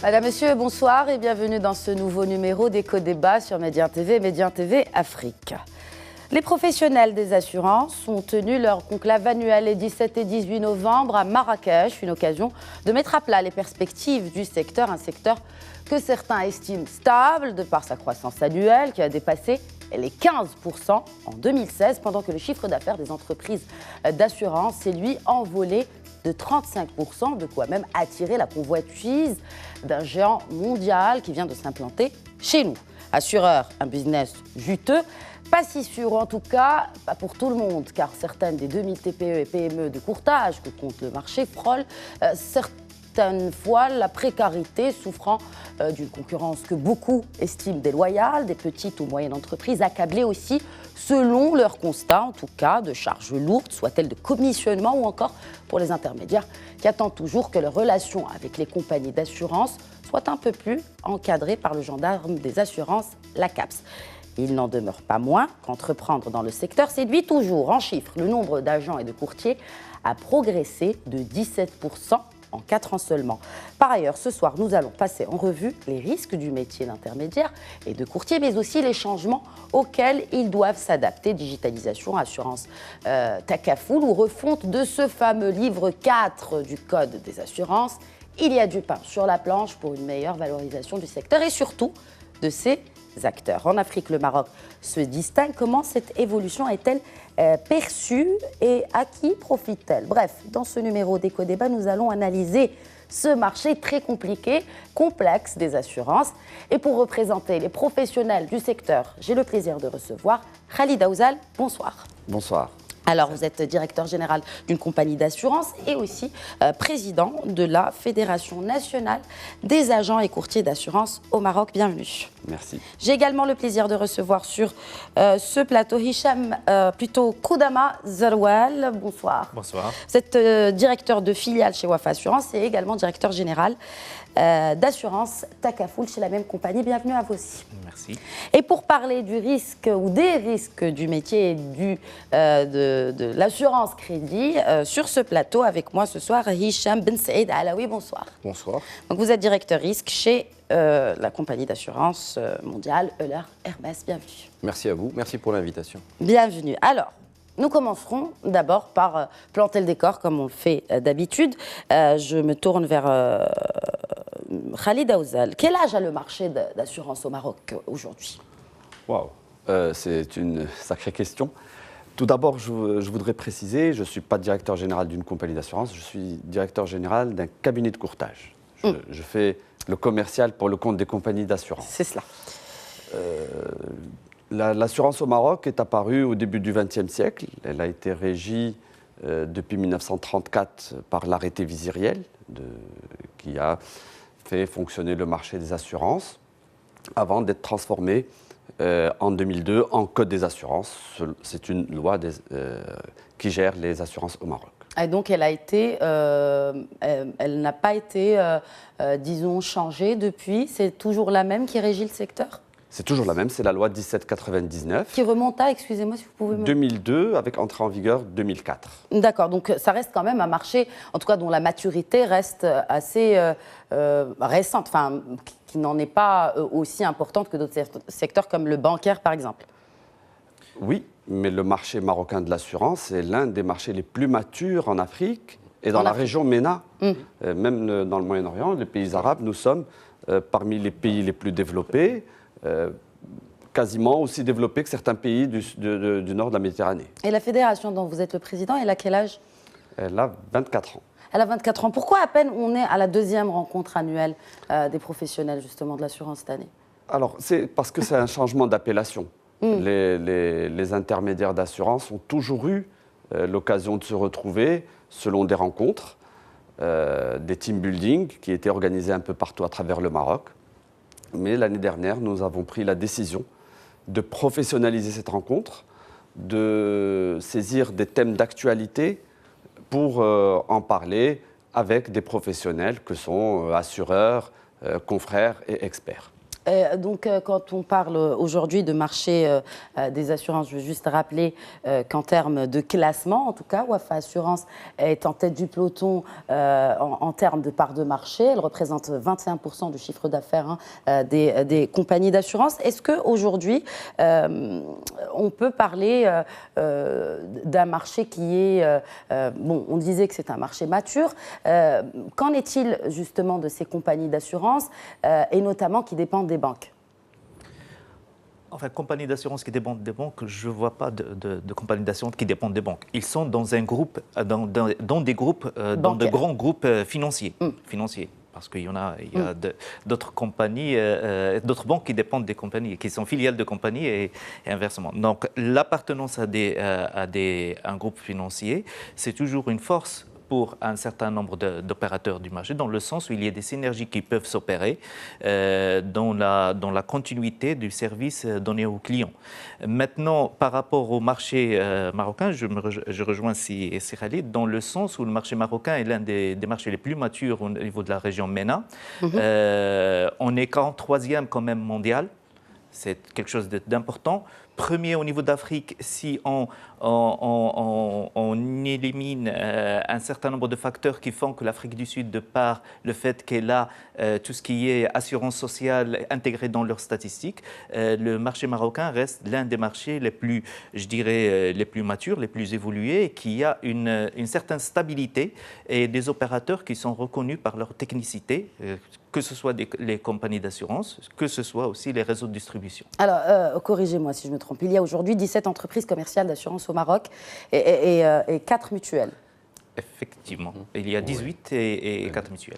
Madame, Monsieur, bonsoir et bienvenue dans ce nouveau numéro d'Éco-Débat sur Médien TV et Médien TV Afrique. Les professionnels des assurances ont tenu leur conclave annuel les 17 et 18 novembre à Marrakech, une occasion de mettre à plat les perspectives du secteur, un secteur que certains estiment stable de par sa croissance annuelle qui a dépassé les 15% en 2016, pendant que le chiffre d'affaires des entreprises d'assurance s'est lui envolé de 35%, de quoi même attirer la convoitise d'un géant mondial qui vient de s'implanter chez nous. Assureur, un business juteux, pas si sûr, ou en tout cas pas pour tout le monde, car certaines des 2000 TPE et PME de courtage que compte le marché frôlent certaines fois la précarité, souffrant d'une concurrence que beaucoup estiment déloyale, des petites ou moyennes entreprises accablées aussi, selon leur constat en tout cas, de charges lourdes, soit-elles de commissionnement ou encore pour les intermédiaires qui attendent toujours que leurs relations avec les compagnies d'assurance soient un peu plus encadrées par le gendarme des assurances, la CAPS. Il n'en demeure pas moins qu'entreprendre dans le secteur séduit toujours. En chiffres, le nombre d'agents et de courtiers a progressé de 17% en 4 ans seulement. Par ailleurs, ce soir, nous allons passer en revue les risques du métier d'intermédiaire et de courtier, mais aussi les changements auxquels ils doivent s'adapter. Digitalisation, assurance Takaful ou refonte de ce fameux livre 4 du Code des assurances. Il y a du pain sur la planche pour une meilleure valorisation du secteur et surtout de ses acteurs. En Afrique, le Maroc se distingue. Comment cette évolution est-elle perçue et à qui profite-t-elle? Bref, dans ce numéro d'Éco-Débat, nous allons analyser ce marché très compliqué, complexe des assurances. Et pour représenter les professionnels du secteur, j'ai le plaisir de recevoir Khalid Aouzal. Bonsoir. Bonsoir. Alors, vous êtes directeur général d'une compagnie d'assurance et aussi président de la Fédération nationale des agents et courtiers d'assurance au Maroc. Bienvenue. Merci. J'ai également le plaisir de recevoir sur ce plateau Hicham Koudama Zarwal. Bonsoir. Bonsoir. Vous êtes directeur de filiale chez Wafa Assurance et également directeur général d'assurance Takaful chez la même compagnie. Bienvenue à vous aussi. Merci. Et pour parler du risque ou des risques du métier et de l'assurance crédit, sur ce plateau avec moi ce soir, Hicham Ben Saïd Alaoui. Bonsoir. Bonsoir. Donc vous êtes directeur risque chez la compagnie d'assurance mondiale Euler Hermès. Bienvenue. Merci à vous. Merci pour l'invitation. Bienvenue. Alors, nous commencerons d'abord par planter le décor comme on le fait d'habitude. Je me tourne vers Khalid Aouzal. Quel âge a le marché d'assurance au Maroc aujourd'hui? Waouh, c'est une sacrée question. Tout d'abord, je voudrais préciser, je ne suis pas directeur général d'une compagnie d'assurance, je suis directeur général d'un cabinet de courtage. Je fais le commercial pour le compte des compagnies d'assurance. C'est cela. L'assurance au Maroc est apparue au début du XXe siècle. Elle a été régie depuis 1934 par l'arrêté Viziriel, qui a fait fonctionner le marché des assurances, avant d'être transformée en 2002 en Code des assurances. C'est une loi qui gère les assurances au Maroc. Et donc elle n'a pas été, disons, changée depuis. C'est toujours la même qui régit le secteur? C'est toujours la même, c'est la loi 1799. Qui remonte à, excusez-moi si vous pouvez me... 2002, avec entrée en vigueur 2004. D'accord, donc ça reste quand même un marché, en tout cas dont la maturité reste assez récente, enfin, qui n'en est pas aussi importante que d'autres secteurs comme le bancaire par exemple. Oui, mais le marché marocain de l'assurance est l'un des marchés les plus matures en Afrique et dans la région MENA. Même dans le Moyen-Orient, les pays arabes, nous sommes parmi les pays les plus développés. Quasiment aussi développé que certains pays du nord de la Méditerranée. Et la fédération dont vous êtes le président, elle a quel âge? Elle a 24 ans. Elle a 24 ans. Pourquoi à peine on est à la 2e rencontre annuelle des professionnels justement de l'assurance cette année? Alors, c'est parce que c'est un changement d'appellation. Les intermédiaires d'assurance ont toujours eu l'occasion de se retrouver selon des rencontres, des team building qui étaient organisés un peu partout à travers le Maroc. Mais l'année dernière, nous avons pris la décision de professionnaliser cette rencontre, de saisir des thèmes d'actualité pour en parler avec des professionnels que sont assureurs, confrères et experts. Donc, quand on parle aujourd'hui de marché des assurances, je veux juste rappeler qu'en termes de classement, en tout cas, Wafa Assurance est en tête du peloton en termes de part de marché. Elle représente 21% du chiffre d'affaires des compagnies d'assurance. Est-ce qu'aujourd'hui, on peut parler d'un marché qui est... bon, on disait que c'est un marché mature. Qu'en est-il justement de ces compagnies d'assurance et notamment qui dépendent des banques? Enfin, compagnies d'assurance qui dépendent des banques, je ne vois pas de compagnies d'assurance qui dépendent des banques. Ils sont dans un groupe, dans des groupes, dans de grands groupes financiers. Parce qu'il y a d'autres compagnies, d'autres banques qui dépendent des compagnies, qui sont filiales de compagnies et inversement. Donc, l'appartenance à un groupe financier, c'est toujours une force pour un certain nombre d'opérateurs du marché, dans le sens où il y a des synergies qui peuvent s'opérer dans la continuité du service donné aux clients. Maintenant, par rapport au marché marocain, je rejoins Khalid, dans le sens où le marché marocain est l'un des marchés les plus matures au niveau de la région MENA. On est 43e quand même mondial. C'est quelque chose d'important. Premier au niveau d'Afrique, si on élimine un certain nombre de facteurs qui font que l'Afrique du Sud, de par le fait qu'elle a tout ce qui est assurance sociale intégré dans leurs statistiques, le marché marocain reste l'un des marchés les plus, je dirais, les plus matures, les plus évolués, et qui a une certaine stabilité et des opérateurs qui sont reconnus par leur technicité, que ce soit les compagnies d'assurance, que ce soit aussi les réseaux de distribution. Alors, corrigez-moi si je me trompe. Il y a aujourd'hui 17 entreprises commerciales d'assurance au Maroc et 4 mutuelles. Effectivement. Il y a 18 et 4 mutuelles.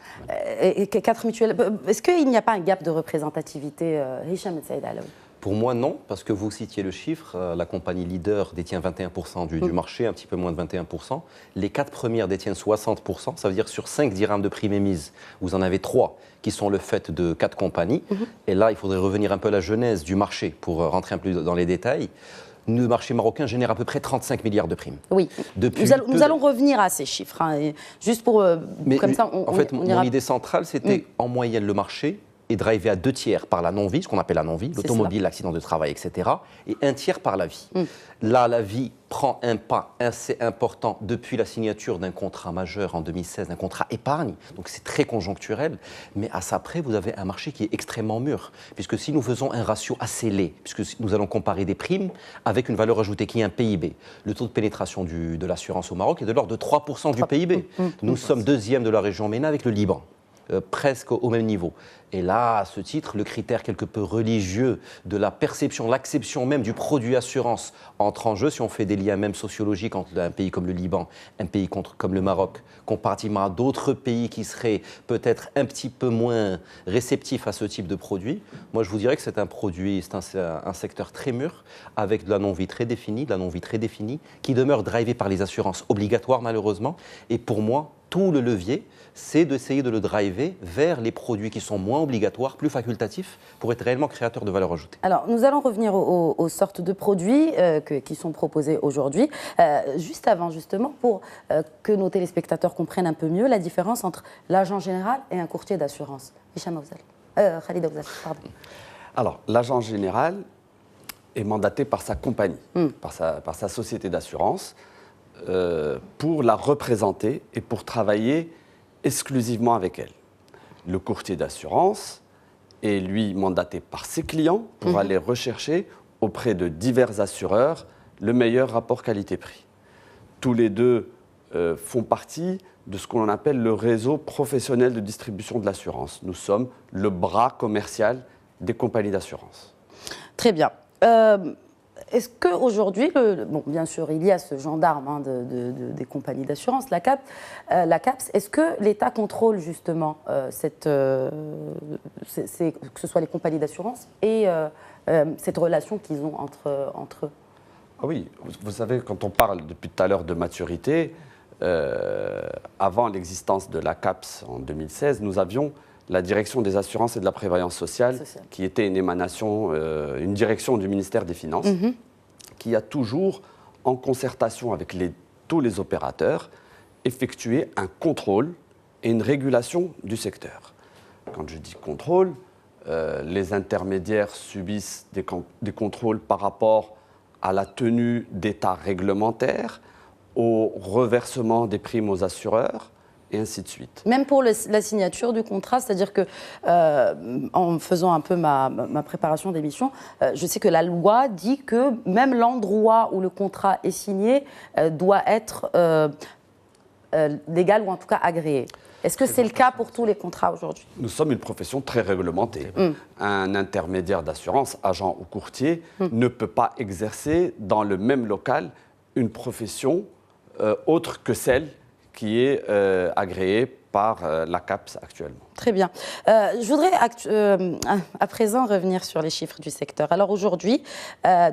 Et 4 mutuelles. Est-ce qu'il n'y a pas un gap de représentativité, Hicham Saïd Alaoui? Pour moi, non, parce que vous citiez le chiffre, la compagnie leader détient 21% du marché, un petit peu moins de 21%. Les 4 premières détiennent 60%, ça veut dire sur 5 dirhams de prime émise, vous en avez 3 qui sont le fait de 4 compagnies. Et là, il faudrait revenir un peu à la genèse du marché pour rentrer un peu dans les détails. Le marché marocain génère à peu près 35 milliards de primes. Oui, nous allons revenir à ces chiffres, juste pour... comme ça, en fait, mon idée centrale, c'était en moyenne le marché est drivé à 2 tiers par la non-vie, ce qu'on appelle la non-vie, l'automobile, l'accident de travail, etc., et 1 tiers par la vie. Là, la vie prend un pas assez important depuis la signature d'un contrat majeur en 2016, un contrat épargne, donc c'est très conjoncturel, mais à ça près, vous avez un marché qui est extrêmement mûr, puisque si nous faisons un ratio assez laid, puisque nous allons comparer des primes avec une valeur ajoutée qui est un PIB, le taux de pénétration de l'assurance au Maroc est de l'ordre de 3% du PIB. Nous sommes 2e de la région MENA avec le Liban. Presque au même niveau. Et là, à ce titre, le critère quelque peu religieux de la perception, l'acception même du produit assurance entre en jeu, si on fait des liens même sociologiques entre un pays comme le Liban, un pays comme le Maroc, comparativement à d'autres pays qui seraient peut-être un petit peu moins réceptifs à ce type de produit. Moi, je vous dirais que c'est un produit, c'est un secteur très mûr, avec de la non-vie très définie, qui demeure drivé par les assurances obligatoires malheureusement. Et pour moi, tout le levier, c'est d'essayer de le driver vers les produits qui sont moins obligatoires, plus facultatifs, pour être réellement créateurs de valeur ajoutée. Alors, nous allons revenir aux sortes de produits qui sont proposés aujourd'hui. Juste avant, justement, pour que nos téléspectateurs comprennent un peu mieux la différence entre l'agent général et un courtier d'assurance. Hicham Khalid Afzal, pardon. Alors, l'agent général est mandaté par sa compagnie, par sa société d'assurance, pour la représenter et pour travailler exclusivement avec elle. Le courtier d'assurance est, lui, mandaté par ses clients pour aller rechercher auprès de divers assureurs le meilleur rapport qualité-prix. Tous les deux font partie de ce qu'on appelle le réseau professionnel de distribution de l'assurance. Nous sommes le bras commercial des compagnies d'assurance. Très bien. Est-ce qu'aujourd'hui, bon, bien sûr, il y a ce gendarme des compagnies d'assurance, la CAPS, est-ce que l'État contrôle justement que ce soit les compagnies d'assurance et cette relation qu'ils ont entre eux? Ah oui, vous savez, quand on parle depuis tout à l'heure de maturité, avant l'existence de la CAPS en 2016, nous avions la direction des assurances et de la prévoyance sociale, qui était une émanation, une direction du ministère des Finances, qui a toujours, en concertation avec tous les opérateurs, effectué un contrôle et une régulation du secteur. Quand je dis contrôle, les intermédiaires subissent des contrôles par rapport à la tenue d'état réglementaire, au reversement des primes aux assureurs, et ainsi de suite. Même pour la signature du contrat, c'est-à-dire que, en faisant un peu ma préparation d'émission, je sais que la loi dit que même l'endroit où le contrat est signé doit être légal ou en tout cas agréé. Est-ce que c'est le cas pour tous les contrats aujourd'hui? Nous sommes une profession très réglementée. Un intermédiaire d'assurance, agent ou courtier, ne peut pas exercer dans le même local une profession autre que celle qui est agréée par la CAPS actuellement. Très bien. Je voudrais à présent revenir sur les chiffres du secteur. Alors aujourd'hui,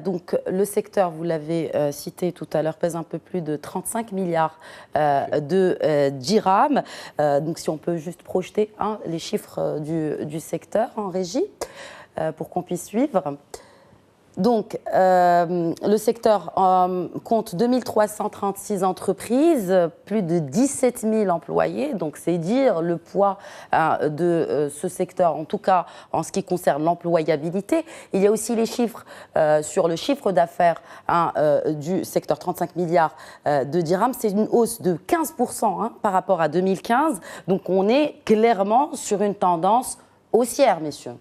donc le secteur, vous l'avez cité tout à l'heure, pèse un peu plus de 35 milliards de dirhams. Donc si on peut juste projeter les chiffres du secteur en régie pour qu'on puisse suivre. Donc, le secteur compte 2336 entreprises, plus de 17 000 employés. Donc, c'est dire le poids de ce secteur, en tout cas en ce qui concerne l'employabilité. Il y a aussi les chiffres sur le chiffre d'affaires du secteur, 35 milliards de dirhams. C'est une hausse de 15% par rapport à 2015. Donc, on est clairement sur une tendance haussière, messieurs.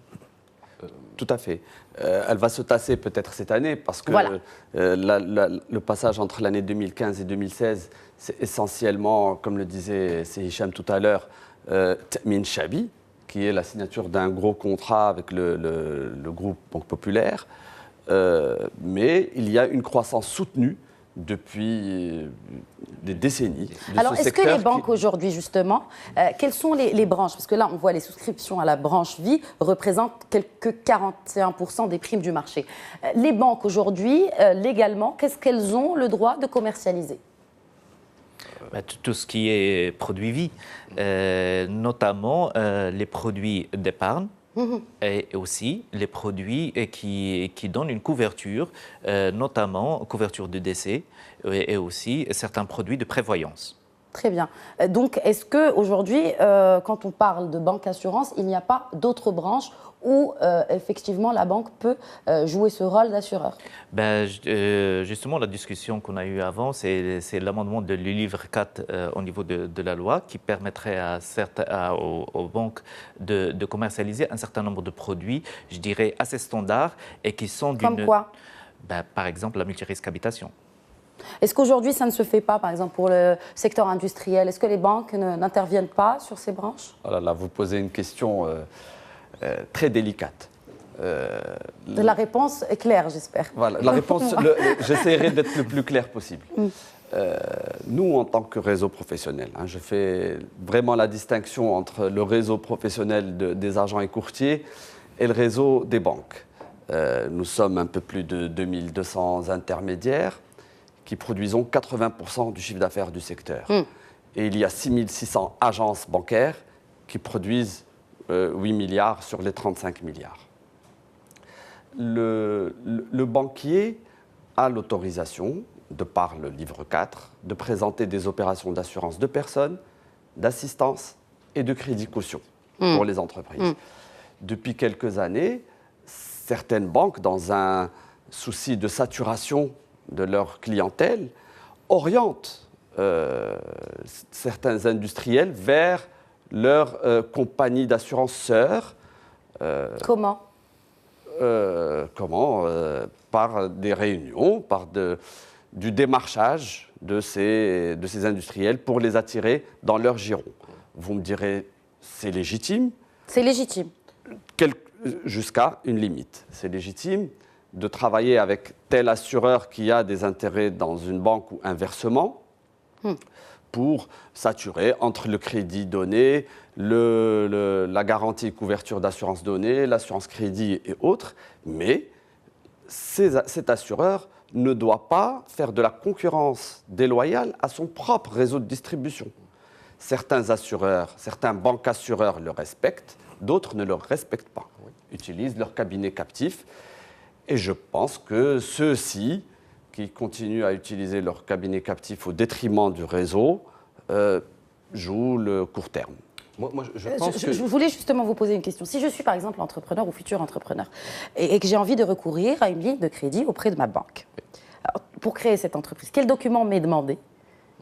Tout à fait. Elle va se tasser peut-être cette année parce que voilà. Le passage entre l'année 2015 et 2016, c'est essentiellement, comme le disait Hicham tout à l'heure, Ta'min Chabi, qui est la signature d'un gros contrat avec le groupe Banque Populaire. Mais il y a une croissance soutenue depuis des décennies. Alors, est-ce que les banques aujourd'hui, justement, quelles sont les branches? Parce que là, on voit les souscriptions à la branche vie représentent quelques 41% des primes du marché. Les banques aujourd'hui, légalement, qu'est-ce qu'elles ont le droit de commercialiser? Tout ce qui est produit vie, notamment les produits d'épargne. Et aussi les produits qui donnent une couverture, notamment couverture de décès et aussi certains produits de prévoyance. Très bien. Donc, est-ce qu'aujourd'hui, quand on parle de banque assurance, il n'y a pas d'autres branches où, effectivement, la banque peut jouer ce rôle d'assureur? Justement, la discussion qu'on a eue avant, c'est l'amendement du livre 4 au niveau de la loi qui permettrait aux banques de commercialiser un certain nombre de produits, je dirais, assez standards et qui sont d'une... Comme quoi? Par exemple, la multirisque habitation. Est-ce qu'aujourd'hui, ça ne se fait pas, par exemple, pour le secteur industriel? Est-ce que les banques n'interviennent pas sur ces branches? Oh là là, vous posez une question très délicate. La réponse est claire, j'espère. Voilà, la réponse, j'essaierai d'être le plus clair possible. Nous, en tant que réseau professionnel, je fais vraiment la distinction entre le réseau professionnel des agents et courtiers et le réseau des banques. Nous sommes un peu plus de 2200 intermédiaires qui produisons 80% du chiffre d'affaires du secteur. Et il y a 6600 agences bancaires qui produisent 8 milliards sur les 35 milliards. Le banquier a l'autorisation, de par le livre 4, de présenter des opérations d'assurance de personnes, d'assistance et de crédit caution pour les entreprises. Depuis quelques années, certaines banques, dans un souci de saturation de leur clientèle, orientent certains industriels vers leur compagnie d'assurance sœur. Comment? Par des réunions, par du démarchage de ces industriels pour les attirer dans leur giron. Vous me direz, c'est légitime? C'est légitime. Jusqu'à une limite. C'est légitime de travailler avec tel assureur qui a des intérêts dans une banque ou inversement pour s'assurer entre le crédit donné, la garantie et couverture d'assurance donnée, l'assurance crédit et autres. Mais cet assureur ne doit pas faire de la concurrence déloyale à son propre réseau de distribution. Certains assureurs, certains banques assureurs le respectent, d'autres ne le respectent pas, utilisent leur cabinet captif. Et je pense que ceux-ci, qui continuent à utiliser leur cabinet captif au détriment du réseau, jouent le court terme. Je voulais justement vous poser une question. Si je suis par exemple entrepreneur ou futur entrepreneur et que j'ai envie de recourir à une ligne de crédit auprès de ma banque, alors, pour créer cette entreprise, quel document m'est demandé?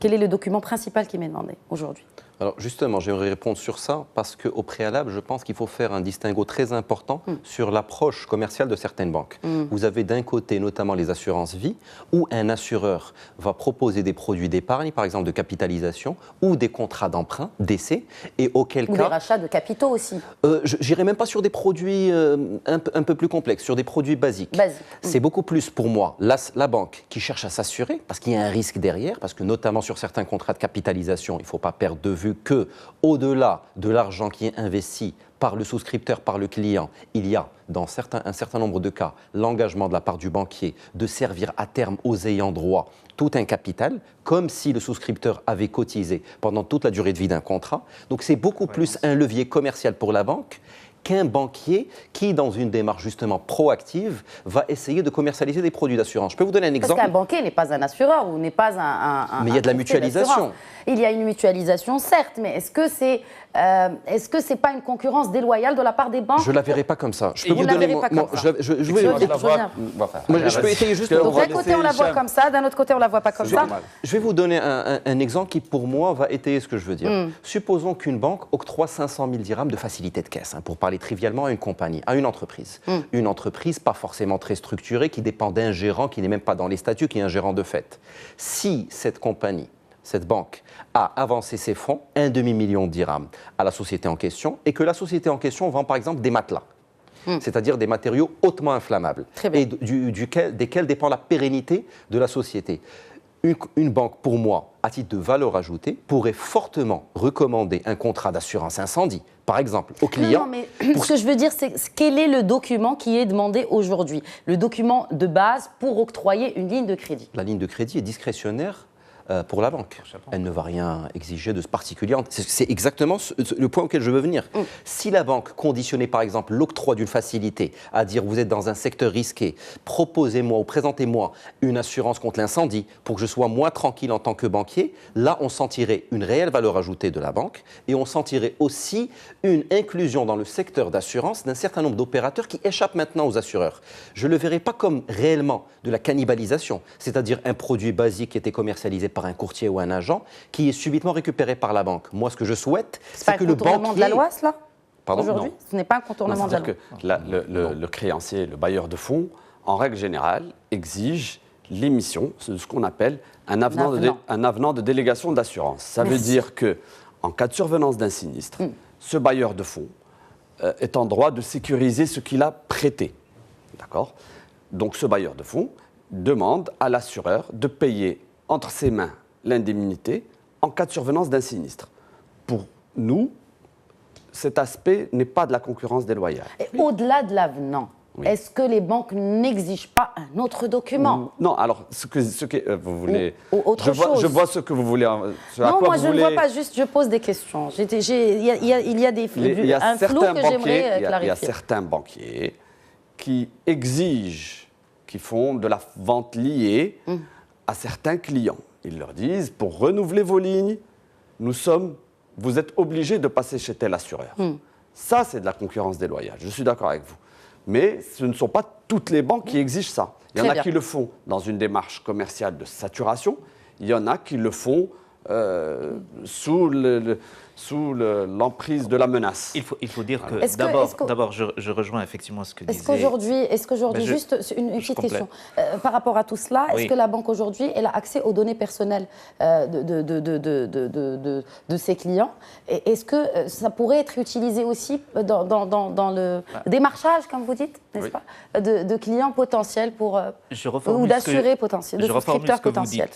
Quel est le document principal qui m'est demandé aujourd'hui? Alors justement, j'aimerais répondre sur ça parce qu'au préalable, je pense qu'il faut faire un distinguo très important sur l'approche commerciale de certaines banques. Vous avez d'un côté notamment les assurances vie, où un assureur va proposer des produits d'épargne, par exemple de capitalisation, ou des contrats d'emprunt, d'essai, et auquel cas... Ou des rachats de capitaux aussi. Je n'irai même pas sur des produits un peu plus complexes, sur des produits basiques. C'est beaucoup plus pour moi la banque qui cherche à s'assurer, parce qu'il y a un risque derrière, parce que notamment sur certains contrats de capitalisation, il ne faut pas perdre de vue que, au-delà de l'argent qui est investi par le souscripteur, par le client, il y a, dans un certain nombre de cas, l'engagement de la part du banquier de servir à terme aux ayants droit tout un capital, comme si le souscripteur avait cotisé pendant toute la durée de vie d'un contrat. Donc c'est beaucoup plus un levier commercial pour la banque qu'un banquier qui, dans une démarche justement proactive, va essayer de commercialiser des produits d'assurance. Je peux vous donner un exemple. Parce qu'un banquier n'est pas un assureur ou n'est pas un mais il y a de la mutualisation. Il y a une mutualisation, certes, mais est-ce que c'est pas une concurrence déloyale de la part des banques? Je ne la verrai pas comme ça. Je peux vous donner je peux essayer juste. Donc d'un côté on la voit comme ça, d'un autre côté on la voit pas comme ça. Je vais vous donner un exemple qui pour moi va étayer ce que je veux dire. Supposons qu'une banque octroie 500 000 dirhams de facilité de caisse, pour parler trivialement à une compagnie, à une entreprise. Une entreprise pas forcément très structurée, qui dépend d'un gérant qui n'est même pas dans les statuts, qui est un gérant de fait. Si cette compagnie, cette banque, a avancé ses fonds, 1,5 million de dirhams, à la société en question, et que la société en question vend par exemple des matelas, c'est-à-dire des matériaux hautement inflammables, et desquels dépend la pérennité de la société. Une banque, pour moi, à titre de valeur ajoutée, pourrait fortement recommander un contrat d'assurance incendie, par exemple, au client. Non, mais ce que je veux dire, c'est quel est le document qui est demandé aujourd'hui? Le document de base pour octroyer une ligne de crédit. La ligne de crédit est discrétionnaire pour la banque. Elle ne va rien exiger de ce particulier. C'est exactement le point auquel je veux venir. Si la banque conditionnait par exemple l'octroi d'une facilité à dire vous êtes dans un secteur risqué, proposez-moi ou présentez-moi une assurance contre l'incendie pour que je sois moins tranquille en tant que banquier, là on sentirait une réelle valeur ajoutée de la banque et on sentirait aussi une inclusion dans le secteur d'assurance d'un certain nombre d'opérateurs qui échappent maintenant aux assureurs. Je ne le verrais pas comme réellement de la cannibalisation, c'est-à-dire un produit basique qui était commercialisé par un courtier ou un agent, qui est subitement récupéré par la banque. Moi, ce que je souhaite, c'est que le banquier... C'est pas un contournement de la loi, cela? Pardon? Aujourd'hui, ce n'est pas un contournement de la loi. C'est-à-dire que le créancier, le bailleur de fonds, en règle générale, exige l'émission de ce qu'on appelle un avenant de délégation d'assurance. Ça veut dire qu'en cas de survenance d'un sinistre, ce bailleur de fonds est en droit de sécuriser ce qu'il a prêté. D'accord? Donc ce bailleur de fonds demande à l'assureur de payer entre ses mains l'indemnité en cas de survenance d'un sinistre. Pour nous, cet aspect n'est pas de la concurrence déloyale. Et au-delà de l'avenant, est-ce que les banques n'exigent pas un autre document? Non, alors, ce que vous voulez... Autre chose. Je vois ce que vous voulez... Non, moi, je ne vois pas juste, je pose des questions. Il y a un flou que j'aimerais clarifier. Il y a certains banquiers qui exigent, qui font de la vente liée à certains clients. Ils leur disent, pour renouveler vos lignes, vous êtes obligés de passer chez tel assureur. Ça, c'est de la concurrence déloyale. Je suis d'accord avec vous. Mais ce ne sont pas toutes les banques qui exigent ça. Il y en a qui le font dans une démarche commerciale de saturation. Il y en a qui le font sous l'emprise de la menace. Il faut dire que d'abord, je rejoins effectivement ce que disait... Est-ce qu'aujourd'hui, juste une petite question, par rapport à tout cela, est-ce que la banque aujourd'hui, elle a accès aux données personnelles de ses clients? Et est-ce que ça pourrait être utilisé aussi dans le démarchage, comme vous dites, n'est-ce pas, de clients potentiels ou d'assurés potentiels, de souscripteurs potentiels?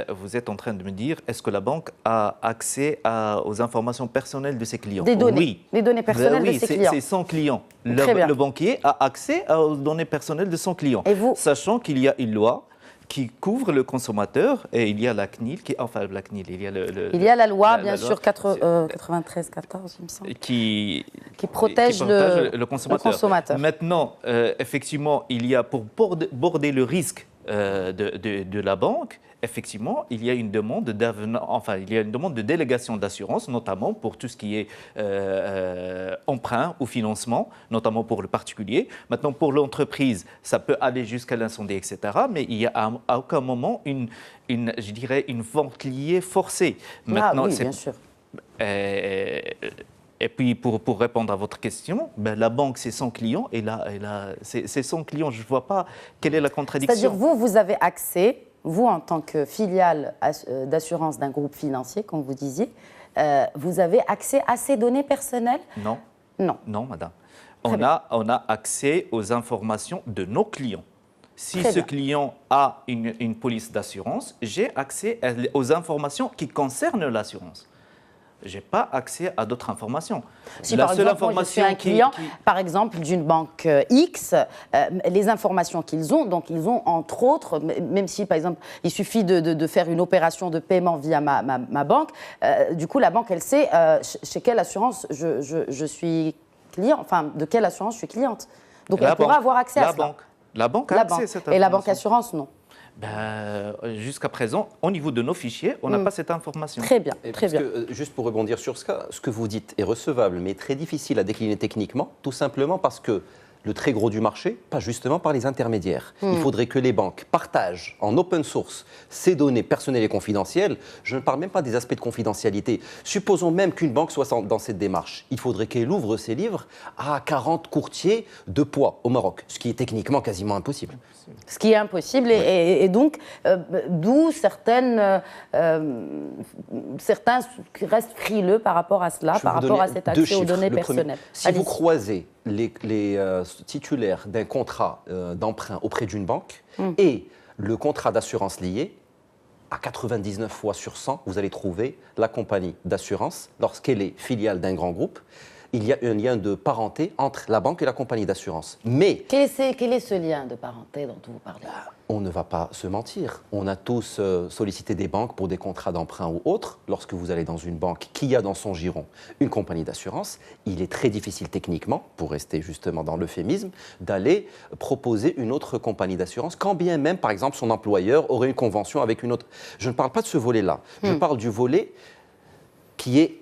Vous êtes en train de me dire, est-ce que la banque a accès aux informations personnelles de ses clients? Des données, oui. Les données personnelles de ses clients. C'est son client. Le banquier a accès aux données personnelles de son client, sachant qu'il y a une loi qui couvre le consommateur et il y a la CNIL, il y a la loi, bien sûr, 93-14, il me semble, qui protège le consommateur. Maintenant, effectivement, il y a pour border le risque de la banque, effectivement, il y a une demande il y a une demande de délégation d'assurance, notamment pour tout ce qui est emprunt ou financement, notamment pour le particulier. Maintenant, pour l'entreprise, ça peut aller jusqu'à l'incendie, etc. Mais il n'y a à aucun moment je dirais, une vente liée forcée. Maintenant, oui, bien sûr. Et puis, pour répondre à votre question, la banque, c'est son client, et là c'est son client. Je ne vois pas quelle est la contradiction. C'est-à-dire, vous avez accès, vous, en tant que filiale d'assurance d'un groupe financier, comme vous disiez, vous avez accès à ces données personnelles? Non. Non. Non, madame. On a accès aux informations de nos clients. Si ce client a une police d'assurance, j'ai accès aux informations qui concernent l'assurance. Je n'ai pas accès à d'autres informations. Si par exemple, moi, je suis un client, par exemple, d'une banque X, les informations qu'ils ont, donc ils ont entre autres, même si par exemple, il suffit de faire une opération de paiement via ma banque, du coup la banque, elle sait chez quelle assurance je suis client, enfin de quelle assurance je suis cliente. Donc elle pourra avoir accès à cela. La banque a accès à cette information. Et la banque assurance, non. Jusqu'à présent, au niveau de nos fichiers, on n'a pas cette information. Très bien, très bien. Juste pour rebondir sur ce que vous dites est recevable, mais très difficile à décliner techniquement, tout simplement parce que le très gros du marché passe justement par les intermédiaires. Il faudrait que les banques partagent en open source ces données personnelles et confidentielles. Je ne parle même pas des aspects de confidentialité. Supposons même qu'une banque soit dans cette démarche. Il faudrait qu'elle ouvre ses livres à 40 courtiers de poids au Maroc, ce qui est techniquement quasiment impossible. Ce qui est impossible, et donc, d'où certains restent frileux par rapport à cela, par rapport à cet accès aux données personnelles. Si vous croisez les titulaires d'un contrat d'emprunt auprès d'une banque et le contrat d'assurance lié, à 99 fois sur 100, vous allez trouver la compagnie d'assurance, lorsqu'elle est filiale d'un grand groupe. Il y a un lien de parenté entre la banque et la compagnie d'assurance. Mais quel est ce lien de parenté dont vous parlez? On ne va pas se mentir. On a tous sollicité des banques pour des contrats d'emprunt ou autres. Lorsque vous allez dans une banque qui a dans son giron une compagnie d'assurance, il est très difficile techniquement, pour rester justement dans l'euphémisme, d'aller proposer une autre compagnie d'assurance, quand bien même, par exemple, son employeur aurait une convention avec une autre. Je ne parle pas de ce volet-là. Je parle du volet qui est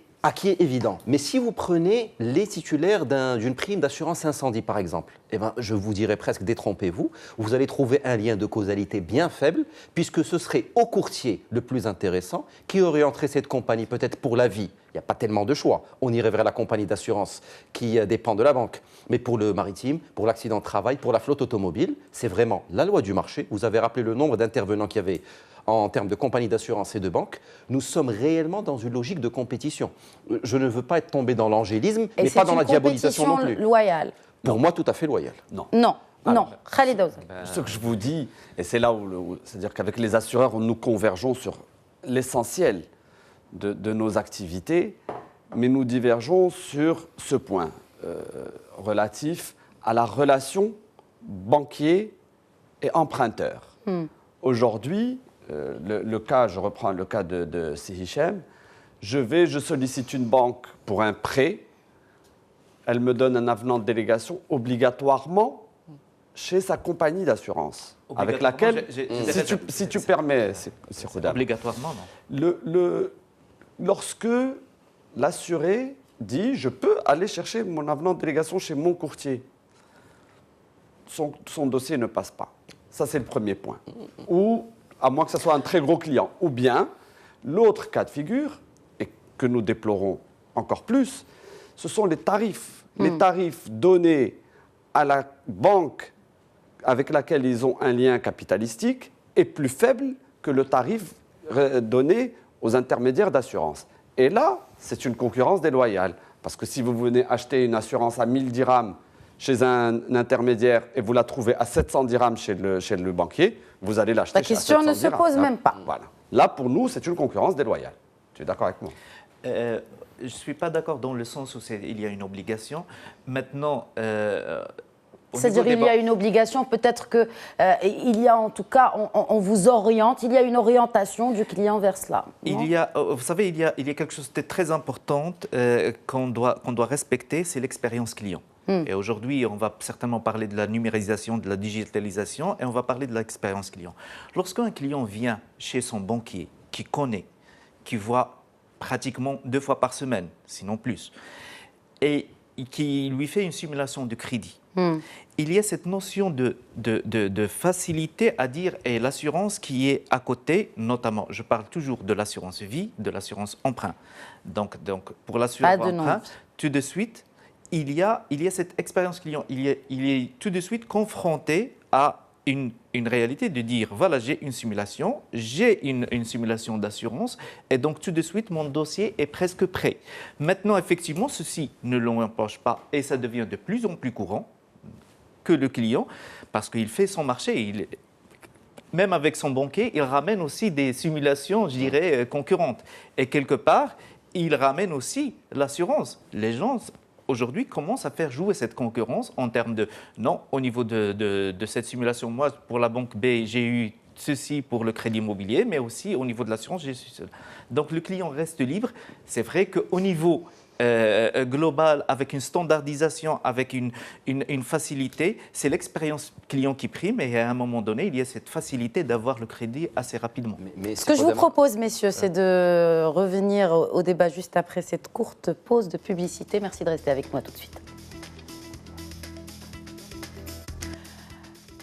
évident. Mais si vous prenez les titulaires d'une prime d'assurance incendie, par exemple, je vous dirais presque détrompez-vous, vous allez trouver un lien de causalité bien faible, puisque ce serait au courtier le plus intéressant qui orienterait cette compagnie peut-être pour la vie. Il n'y a pas tellement de choix. On irait vers la compagnie d'assurance qui dépend de la banque. Mais pour le maritime, pour l'accident de travail, pour la flotte automobile, c'est vraiment la loi du marché. Vous avez rappelé le nombre d'intervenants qu'il y avait en termes de compagnie d'assurance et de banque. Nous sommes réellement dans une logique de compétition. Je ne veux pas être tombé dans l'angélisme, mais pas dans la diabolisation non plus. C'est une compétition loyale. Pour moi, tout à fait loyale. Non. Non. Non. Khalid Aouzan. Ce que je vous dis, et c'est là où c'est-à-dire qu'avec les assureurs, nous convergeons sur l'essentiel de nos activités, mais nous divergeons sur ce point relatif à la relation banquier et emprunteur. Aujourd'hui, je reprends le cas de Sihichem, je sollicite une banque pour un prêt, elle me donne un avenant de délégation obligatoirement chez sa compagnie d'assurance, avec laquelle, si tu permets, c'est obligatoirement, non. Lorsque l'assuré dit « je peux aller chercher mon avenant de délégation chez mon courtier », son dossier ne passe pas. Ça, c'est le premier point. Ou, à moins que ce soit un très gros client. Ou bien, l'autre cas de figure, et que nous déplorons encore plus, ce sont les tarifs. Les tarifs donnés à la banque avec laquelle ils ont un lien capitalistique est plus faible que le tarif donné aux intermédiaires d'assurance. Et là, c'est une concurrence déloyale. Parce que si vous venez acheter une assurance à 1000 dirhams chez un intermédiaire et vous la trouvez à 700 dirhams chez le banquier, vous allez l'acheter chez 700 dirhams. La question ne se pose même pas. Voilà. Là, pour nous, c'est une concurrence déloyale. Tu es d'accord avec moi? Je ne suis pas d'accord dans le sens où il y a une obligation. Maintenant, c'est-à-dire qu'il y a une obligation, peut-être qu'il y a en tout cas, on vous oriente, il y a une orientation du client vers cela. Vous savez, il y a quelque chose de très important qu'on doit respecter, c'est l'expérience client. Et aujourd'hui, on va certainement parler de la numérisation, de la digitalisation, et on va parler de l'expérience client. Lorsqu'un client vient chez son banquier, qui connaît, qui voit pratiquement 2 fois par semaine, sinon plus, et qui lui fait une simulation de crédit, il y a cette notion de facilité à dire, et l'assurance qui est à côté, notamment, je parle toujours de l'assurance vie, de l'assurance emprunt. Donc pour l'assurance emprunt, tout de suite, il y a cette expérience client, il est tout de suite confronté à une réalité de dire, voilà, j'ai une simulation d'assurance, et donc tout de suite, mon dossier est presque prêt. Maintenant, effectivement, ceci ne l'empêche pas, et ça devient de plus en plus courant, que le client, parce qu'il fait son marché, même avec son banquier, il ramène aussi des simulations, je dirais, concurrentes. Et quelque part, il ramène aussi l'assurance. Les gens, aujourd'hui, commencent à faire jouer cette concurrence en termes de, non, au niveau de cette simulation, moi, pour la banque B, j'ai eu ceci pour le crédit immobilier, mais aussi au niveau de l'assurance, j'ai ceci. Donc le client reste libre. C'est vrai qu'au niveau global, avec une standardisation, avec une facilité, c'est l'expérience client qui prime, et à un moment donné, il y a cette facilité d'avoir le crédit assez rapidement. Ce que je vous propose, messieurs, c'est de revenir au débat juste après cette courte pause de publicité. Merci de rester avec moi tout de suite.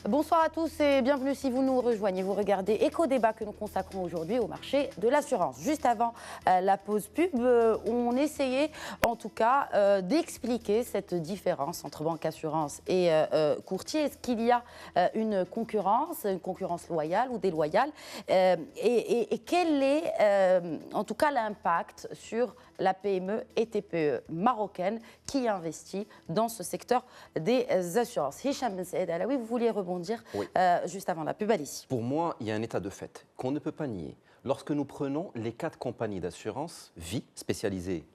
Bonsoir à tous et bienvenue si vous nous rejoignez. Vous regardez Éco-Débat que nous consacrons aujourd'hui au marché de l'assurance. Juste avant la pause pub, on essayait en tout cas d'expliquer cette différence entre banque assurance et courtier. Est-ce qu'il y a une concurrence loyale ou déloyale et quel est en tout cas l'impact sur la PME et TPE marocaine qui investit dans ce secteur des assurances. Hicham Ben Saïd Alaoui, vous vouliez rebondir juste avant la pub, ici. Pour moi, il y a un état de fait qu'on ne peut pas nier. Lorsque nous prenons les 4 compagnies d'assurance vie spécialisées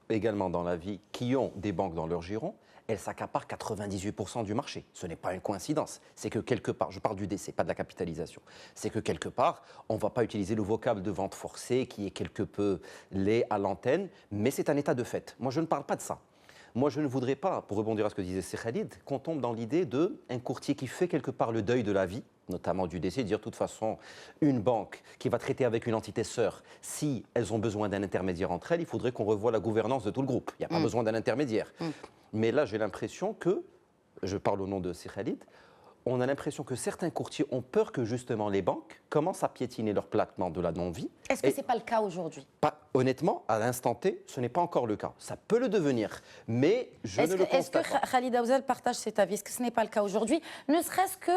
également dans la vie qui ont des banques dans leur giron, elles s'accaparent 98% du marché. Ce n'est pas une coïncidence. C'est que quelque part, je parle du décès, pas de la capitalisation, c'est que quelque part, on ne va pas utiliser le vocable de vente forcée qui est quelque peu laid à l'antenne, mais c'est un état de fait. Moi, je ne parle pas de ça. Moi, je ne voudrais pas, pour rebondir à ce que disait Khalid, qu'on tombe dans l'idée d'un courtier qui fait quelque part le deuil de la vie, notamment du décès, dire de toute façon, une banque qui va traiter avec une entité sœur, si elles ont besoin d'un intermédiaire entre elles, il faudrait qu'on revoie la gouvernance de tout le groupe. Il n'y a pas besoin d'un intermédiaire. Mais là, j'ai l'impression que, je parle au nom de Khalid, on a l'impression que certains courtiers ont peur que justement les banques commencent à piétiner leur placement de la non-vie. Est-ce que ce n'est pas le cas aujourd'hui ? Honnêtement, à l'instant T, ce n'est pas encore le cas. Ça peut le devenir, mais je ne le constate pas. Est-ce que Khalid Aouzel partage cet avis ? Est-ce que ce n'est pas le cas aujourd'hui ? Ne serait-ce que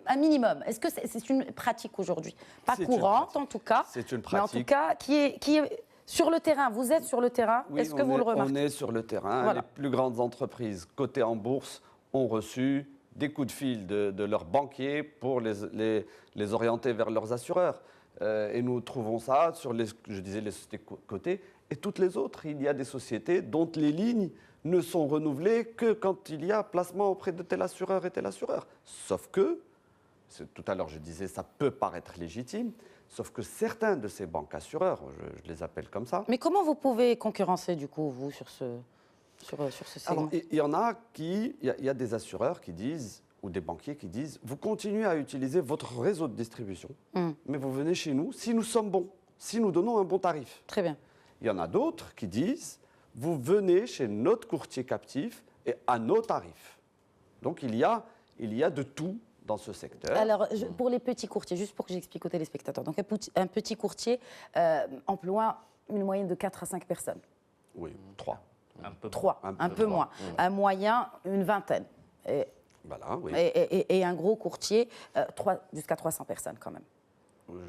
un minimum. Est-ce que c'est une pratique aujourd'hui ? Pas courante en tout cas, c'est une pratique. Mais en tout cas qui est sur le terrain. Vous êtes sur le terrain. Oui, est-ce que vous le remarquez ? On est sur le terrain. Voilà. Les plus grandes entreprises cotées en bourse ont reçu des coups de fil de leurs banquiers pour les orienter vers leurs assureurs. Et nous trouvons ça sur les sociétés cotées et toutes les autres. Il y a des sociétés dont les lignes ne sont renouvelées que quand il y a placement auprès de tel assureur et tel assureur. Sauf que, tout à l'heure je disais, ça peut paraître légitime, sauf que certains de ces banques assureurs, je les appelle comme ça... Mais comment vous pouvez concurrencer du coup, vous, sur ce segment ? Alors, il y en a il y a des assureurs qui disent, ou des banquiers qui disent, vous continuez à utiliser votre réseau de distribution, mais vous venez chez nous si nous sommes bons, si nous donnons un bon tarif. Très bien. Il y en a d'autres qui disent, vous venez chez notre courtier captif et à nos tarifs. Donc il y a de tout dans ce secteur. Alors, pour les petits courtiers, juste pour que j'explique aux téléspectateurs, donc un petit courtier emploie une moyenne de 4 à 5 personnes. Oui, 3. Un peu moins. Un moyen, une vingtaine. Voilà, oui. Et un gros courtier, jusqu'à 300 personnes quand même.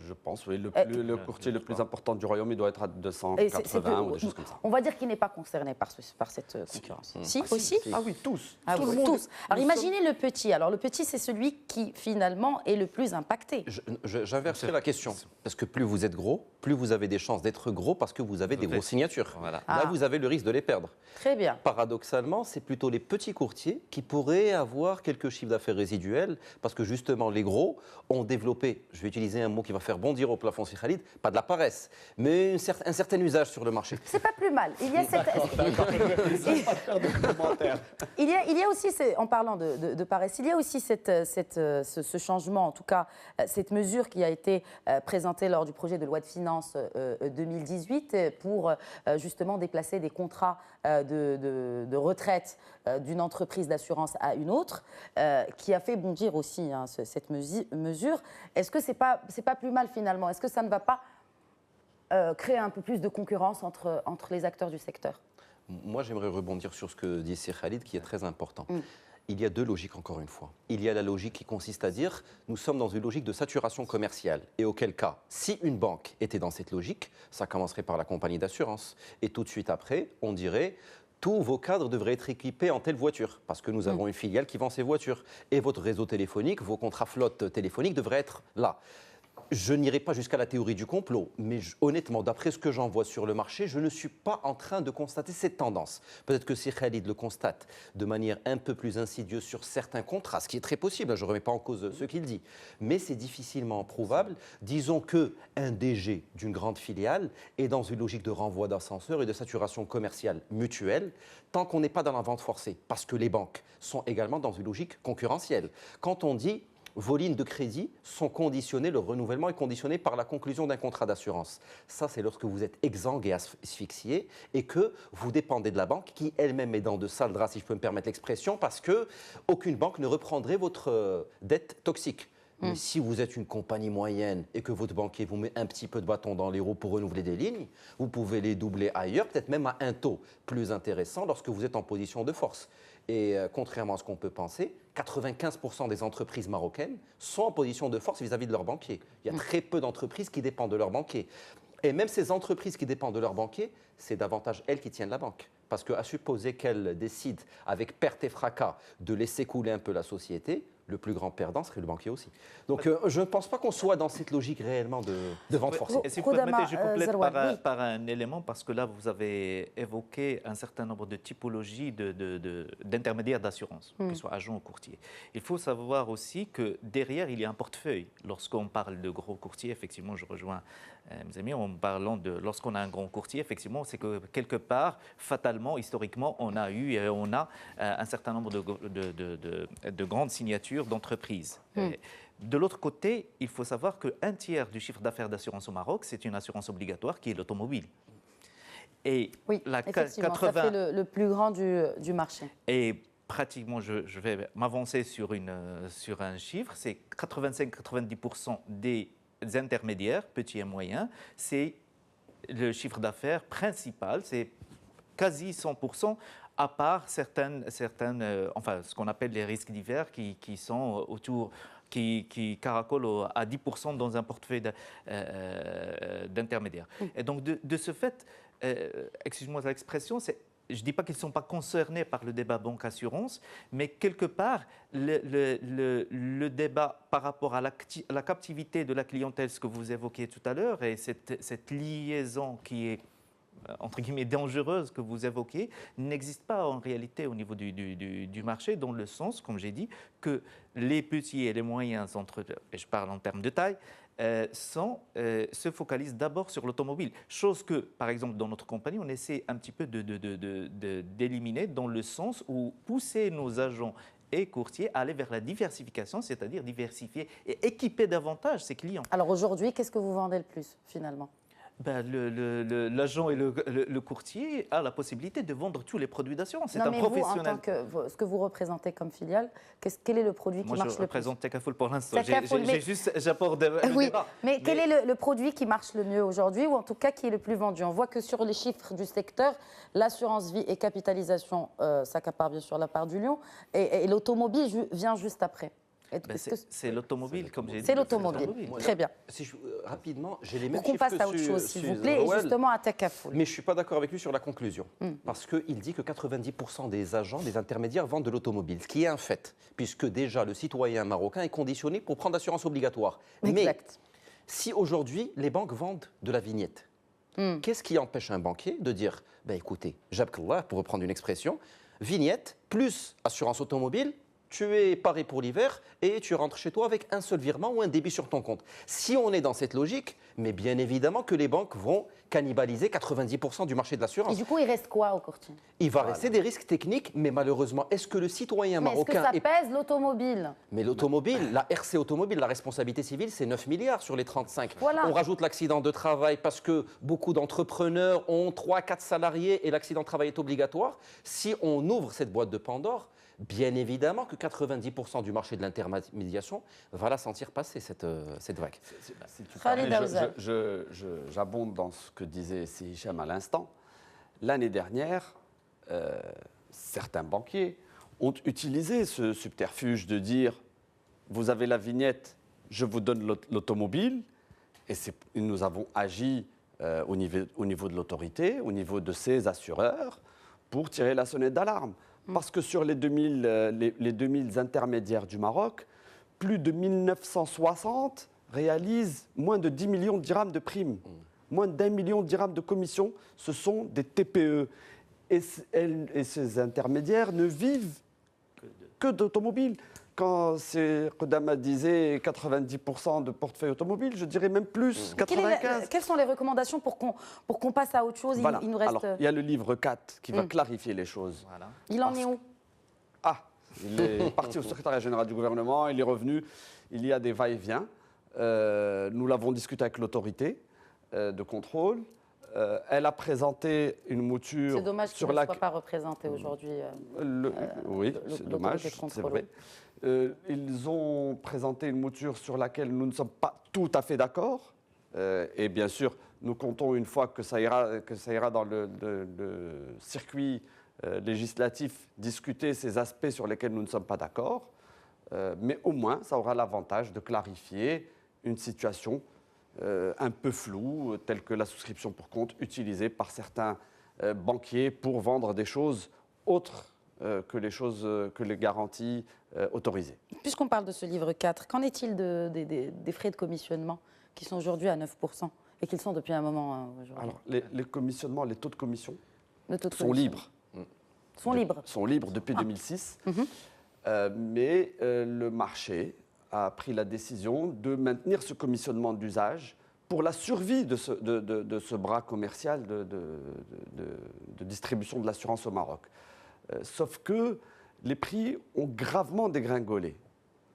Je pense, oui. Le courtier le plus important du royaume, il doit être à 280 ou des choses comme ça. On va dire qu'il n'est pas concerné par cette concurrence. Si, aussi. Ah oui, tous. Tout le monde. Tous. Alors imaginez le petit. Alors le petit, c'est celui qui finalement est le plus impacté. J'inverserai la question. Parce que plus vous êtes gros, plus vous avez des chances d'être gros parce que vous avez des grosses signatures. Voilà. Là, vous avez le risque de les perdre. Très bien. Paradoxalement, c'est plutôt les petits courtiers qui pourraient avoir quelques chiffres d'affaires résiduels parce que justement, les gros ont développé, je vais utiliser un mot qui va faire bondir au plafond si Khalid, pas de la paresse, mais un certain usage sur le marché. C'est pas plus mal. Il y a cette... il y a aussi, en parlant de paresse, il y a aussi ce changement, en tout cas cette mesure qui a été présentée lors du projet de loi de finances 2018 pour justement déplacer des contrats de retraite d'une entreprise d'assurance à une autre, qui a fait bondir aussi cette mesure. Est-ce que c'est pas plus mal finalement? Est-ce que ça ne va pas créer un peu plus de concurrence entre les acteurs du secteur? Moi, j'aimerais rebondir sur ce que dit Sir Khalid, qui est très important. Il y a deux logiques, encore une fois. Il y a la logique qui consiste à dire nous sommes dans une logique de saturation commerciale. Et auquel cas, si une banque était dans cette logique, ça commencerait par la compagnie d'assurance. Et tout de suite après, on dirait tous vos cadres devraient être équipés en telle voiture, parce que nous avons une filiale qui vend ces voitures. Et votre réseau téléphonique, vos contrats flotte téléphoniques devraient être là. Je n'irai pas jusqu'à la théorie du complot, mais honnêtement, d'après ce que j'en vois sur le marché, je ne suis pas en train de constater cette tendance. Peut-être que Sir Khalid le constate de manière un peu plus insidieuse sur certains contrats, ce qui est très possible, je ne remets pas en cause ce qu'il dit. Mais c'est difficilement prouvable. Disons qu'un DG d'une grande filiale est dans une logique de renvoi d'ascenseur et de saturation commerciale mutuelle, tant qu'on n'est pas dans la vente forcée, parce que les banques sont également dans une logique concurrentielle. Quand on dit vos lignes de crédit sont conditionnées, le renouvellement est conditionné par la conclusion d'un contrat d'assurance. Ça, c'est lorsque vous êtes exsangue et asphyxié et que vous dépendez de la banque qui elle-même est dans de sales draps, si je peux me permettre l'expression, parce qu'aucune banque ne reprendrait votre dette toxique. Mais si vous êtes une compagnie moyenne et que votre banquier vous met un petit peu de bâton dans les roues pour renouveler des lignes, vous pouvez les doubler ailleurs, peut-être même à un taux plus intéressant lorsque vous êtes en position de force. Et contrairement à ce qu'on peut penser, 95% des entreprises marocaines sont en position de force vis-à-vis de leurs banquiers. Il y a très peu d'entreprises qui dépendent de leurs banquiers. Et même ces entreprises qui dépendent de leurs banquiers, c'est davantage elles qui tiennent la banque. Parce qu'à supposer qu'elles décident, avec perte et fracas, de laisser couler un peu la société, le plus grand perdant serait le banquier aussi. Donc je ne pense pas qu'on soit dans cette logique réellement de vente forcée. Et si vous permettez, je complète par un élément, parce que là, vous avez évoqué un certain nombre de typologies d'intermédiaires d'assurance, qu'ils soient agents ou courtiers. Il faut savoir aussi que derrière, il y a un portefeuille. Lorsqu'on parle de gros courtiers, effectivement, je rejoins mes amis, en parlant de lorsqu'on a un grand courtier, effectivement, c'est que quelque part, fatalement, historiquement, on a un certain nombre de grandes signatures d'entreprises. De l'autre côté, il faut savoir qu'un tiers du chiffre d'affaires d'assurance au Maroc, c'est une assurance obligatoire qui est l'automobile. Et effectivement, ça fait le plus grand du marché. Et pratiquement, je vais m'avancer sur un chiffre, c'est 85-90% des intermédiaires, petits et moyens, c'est le chiffre d'affaires principal, c'est quasi 100%, à part certaines ce qu'on appelle les risques divers qui sont autour, qui caracolent à 10% dans un portefeuille d'intermédiaires. Et donc, de ce fait, excuse-moi l'expression, je ne dis pas qu'ils ne sont pas concernés par le débat banque-assurance, mais quelque part, le débat par rapport à la captivité de la clientèle, ce que vous évoquiez tout à l'heure, et cette liaison qui est entre guillemets dangereuse que vous évoquez, n'existe pas en réalité au niveau du marché, dans le sens, comme j'ai dit, que les petits et les moyens, et je parle en termes de taille, se focalisent d'abord sur l'automobile. Chose que, par exemple, dans notre compagnie, on essaie un petit peu d'éliminer dans le sens où pousser nos agents et courtiers à aller vers la diversification, c'est-à-dire diversifier et équiper davantage ses clients. Alors aujourd'hui, qu'est-ce que vous vendez le plus, finalement ? L'agent et le courtier a la possibilité de vendre tous les produits d'assurance. C'est un professionnel. Vous, en tant que ce que vous représentez comme filiale, quel est le produit qui marche le plus ? Moi, je représente Takafoul pour l'instant. J'apporte oui, mais quel est le produit qui marche le mieux aujourd'hui, ou en tout cas qui est le plus vendu ? On voit que sur les chiffres du secteur, l'assurance vie et capitalisation s'accapare bien sûr la part du lion, et l'automobile vient juste après. C'est l'automobile, comme j'ai dit. C'est l'automobile, très bien. Rapidement, j'ai les mêmes chiffres. Pour qu'on passe à autre chose, s'il vous plaît, et justement à Takafoul. Mais je ne suis pas d'accord avec lui sur la conclusion, parce qu'il dit que 90% des agents, des intermédiaires vendent de l'automobile, ce qui est un fait, puisque déjà le citoyen marocain est conditionné pour prendre l'assurance obligatoire. Exact. Mais si aujourd'hui les banques vendent de la vignette, qu'est-ce qui empêche un banquier de dire, écoutez, Jabkallah, pour reprendre une expression, vignette plus assurance automobile, tu es paré pour l'hiver et tu rentres chez toi avec un seul virement ou un débit sur ton compte. Si on est dans cette logique, mais bien évidemment que les banques vont cannibaliser 90% du marché de l'assurance. Et du coup, il reste quoi au courtier? Il va rester des risques techniques, mais malheureusement, est-ce que le citoyen marocain... Est-ce que ça pèse l'automobile? Mais l'automobile, la RC automobile, la responsabilité civile, c'est 9 milliards sur les 35. Voilà. On rajoute l'accident de travail parce que beaucoup d'entrepreneurs ont 3-4 salariés et l'accident de travail est obligatoire. Si on ouvre cette boîte de Pandore, bien évidemment que 90% du marché de l'intermédiation va la sentir passer, cette vague. Si tu Khalid permets, Aouzal. j'abonde dans ce que disait Hicham à l'instant. L'année dernière, certains banquiers ont utilisé ce subterfuge de dire « vous avez la vignette, je vous donne l'automobile » et nous avons agi au niveau de l'autorité, au niveau de ces assureurs, pour tirer la sonnette d'alarme. Parce que sur les 2000 intermédiaires du Maroc, plus de 1960 réalisent moins de 10 millions de dirhams de primes. Moins d'1 million de dirhams de commissions, ce sont des TPE. Et ces intermédiaires ne vivent que d'automobiles. Quand Kodama disait 90% de portefeuille automobile, je dirais même plus, 95%. Quelles sont les recommandations pour qu'on passe à autre chose? Voilà. Il nous reste... Alors, il y a le livre 4 qui va clarifier les choses. Voilà. Il en est où? Il est parti au secrétariat général du gouvernement, il est revenu, il y a des va-et-vient. Nous l'avons discuté avec l'autorité de contrôle. Elle a présenté une mouture. C'est dommage qu'il ne soit pas représenté aujourd'hui. Oui, c'est dommage, c'est vrai. Ils ont présenté une mouture sur laquelle nous ne sommes pas tout à fait d'accord. Et bien sûr, nous comptons une fois que ça ira dans le circuit législatif discuter ces aspects sur lesquels nous ne sommes pas d'accord. Mais au moins, ça aura l'avantage de clarifier une situation un peu floue, telle que la souscription pour compte utilisée par certains banquiers pour vendre des choses autres que les garanties autorisées. Puisqu'on parle de ce livre 4, qu'en est-il des frais de commissionnement qui sont aujourd'hui à 9% et qu'ils sont depuis un moment aujourd'hui? Alors, les commissionnements, les taux de commission sont libres. Sont libres depuis 2006. Mais le marché a pris la décision de maintenir ce commissionnement d'usage pour la survie de ce bras commercial de distribution de l'assurance au Maroc. Sauf que les prix ont gravement dégringolé.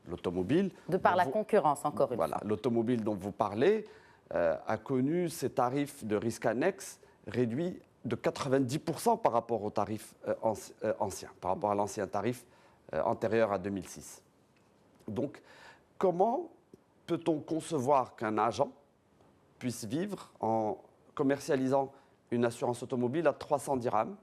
L'automobile... De par la concurrence, encore une fois. Voilà, l'automobile dont vous parlez a connu ses tarifs de risque annexe réduits de 90% par rapport aux tarifs anciens, par rapport à l'ancien tarif antérieur à 2006. Donc, comment peut-on concevoir qu'un agent puisse vivre en commercialisant une assurance automobile à 300 dirhams?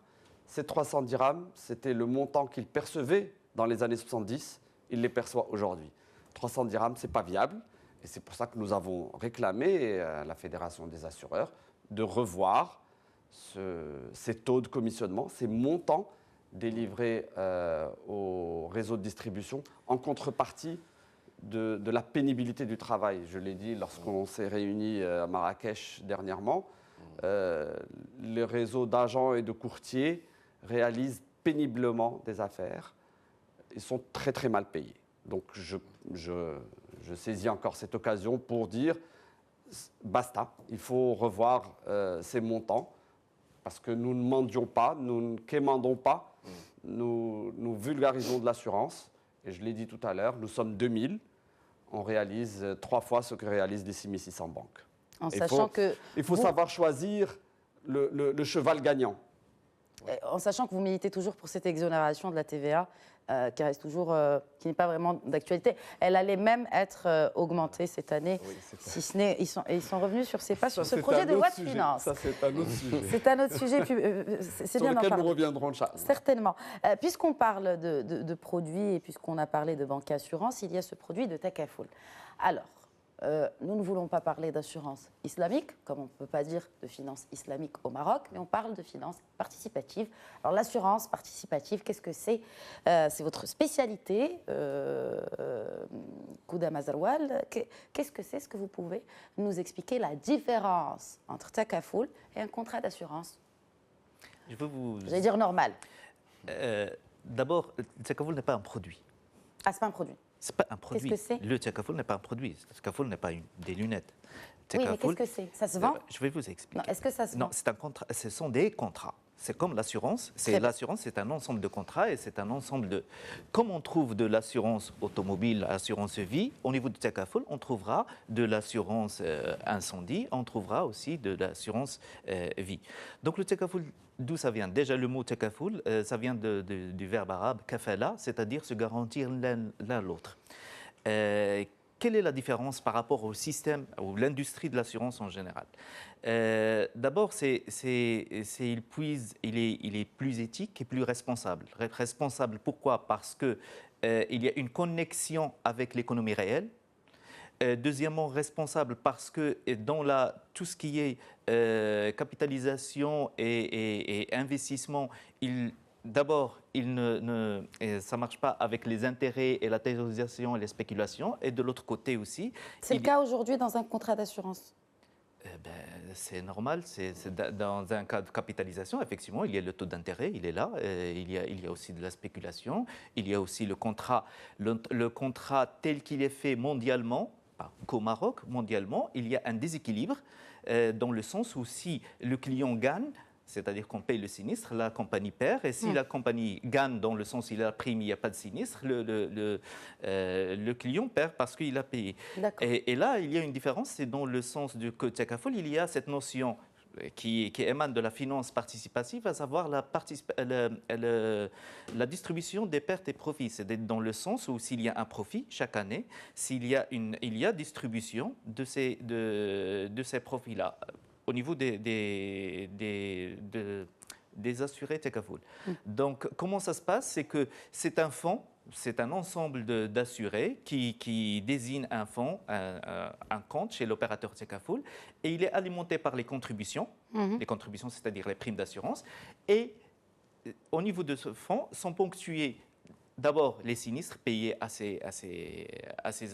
Ces 300 dirhams, c'était le montant qu'il percevait dans les années 70, il les perçoit aujourd'hui. 300 dirhams, ce n'est pas viable, et c'est pour ça que nous avons réclamé à la Fédération des assureurs de revoir ces taux de commissionnement, ces montants délivrés au réseau de distribution en contrepartie de la pénibilité du travail. Je l'ai dit lorsqu'on s'est réunis à Marrakech dernièrement, les réseaux d'agents et de courtiers réalisent péniblement des affaires. Ils sont très très mal payés. Donc je saisis encore cette occasion pour dire basta, il faut revoir ces montants parce que nous ne mendions pas, nous ne quémandons pas, nous vulgarisons de l'assurance. Et je l'ai dit tout à l'heure, nous sommes 2000, on réalise 3 fois ce que réalisent les 6600 banques. Il faut savoir choisir le cheval gagnant. En sachant que vous militez toujours pour cette exonération de la TVA, qui reste toujours, qui n'est pas vraiment d'actualité. Elle allait même être augmentée cette année, oui, si ce n'est, ils sont revenus sur ces pas sur ce projet de loi de finances. Ça, c'est un autre sujet. C'est un autre sujet, c'est bien d'en parler. Sur lequel nous reviendrons, Charles. Certainement. Puisqu'on parle de produits et puisqu'on a parlé de banque assurance, il y a ce produit de Takaful. Alors, nous ne voulons pas parler d'assurance islamique, comme on ne peut pas dire de finance islamique au Maroc, mais on parle de finance participative. Alors l'assurance participative, qu'est-ce que c'est? C'est votre spécialité, Kouda Mazarwal. Qu'est-ce que c'est? Est-ce que vous pouvez nous expliquer la différence entre Takaful et un contrat d'assurance? Je vais vous... J'allais dire normal. D'abord, Takaful n'est pas un produit. Ah, c'est pas un produit. C'est pas un produit. Qu'est-ce que c'est? Le Takafoul n'est pas un produit. Le Takafoul n'est pas des lunettes. Oui, mais qu'est-ce que c'est? Ça se vend? Je vais vous expliquer. Est-ce que ça se vend? Non, c'est un contrat. Ce sont des contrats. C'est comme l'assurance. L'assurance, c'est un ensemble de contrats et c'est un ensemble de. Comme on trouve de l'assurance automobile, l'assurance vie, au niveau du Takafoul, on trouvera de l'assurance incendie, on trouvera aussi de l'assurance vie. Donc le Takafoul, d'où ça vient? Déjà, le mot Takafoul, ça vient du verbe arabe kafala, c'est-à-dire se garantir l'un l'autre. Quelle est la différence par rapport au système ou l'industrie de l'assurance en général? D'abord, il est plus éthique et plus responsable. Responsable, pourquoi? Parce qu'il y a une connexion avec l'économie réelle. Deuxièmement, responsable parce que dans tout ce qui est capitalisation et investissement, d'abord, ça ne marche pas avec les intérêts et la terrorisation et les spéculations. Et de l'autre côté aussi... C'est le cas aujourd'hui dans un contrat d'assurance? C'est normal. Dans un cas de capitalisation, effectivement, il y a le taux d'intérêt, il est là. Il y a aussi de la spéculation. Il y a aussi le contrat tel qu'il est fait mondialement, qu'au Maroc, mondialement, il y a un déséquilibre dans le sens où si le client gagne, c'est-à-dire qu'on paye le sinistre, la compagnie perd, et si la compagnie gagne dans le sens où il a prime, il n'y a pas de sinistre, le client perd parce qu'il a payé. Et là, il y a une différence, c'est dans le sens du Code Takafoul, il y a cette notion qui émane de la finance participative, à savoir la distribution des pertes et profits. C'est dans le sens où s'il y a un profit chaque année, il y a distribution de ces profits-là au niveau des assurés Takafoul. Donc, comment ça se passe? C'est que c'est un fonds, c'est un ensemble d'assurés qui désigne un fonds, un compte chez l'opérateur Takafoul, et il est alimenté par les contributions, c'est-à-dire les primes d'assurance, et au niveau de ce fonds sont ponctués d'abord les sinistres payés à ces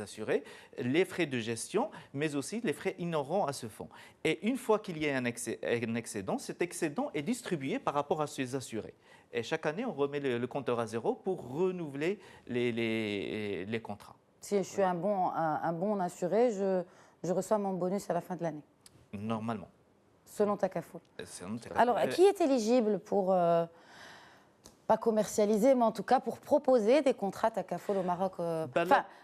assurés, les frais de gestion, mais aussi les frais inhérents à ce fonds. Et une fois qu'il y a un excédent, cet excédent est distribué par rapport à ces assurés. Et chaque année, on remet le compteur à zéro pour renouveler les contrats. Si je suis un bon assuré, je reçois mon bonus à la fin de l'année? Normalement. Selon Takafoul. Alors, qui est éligible pour... pas commercialiser, mais en tout cas pour proposer des contrats Takafoul au Maroc.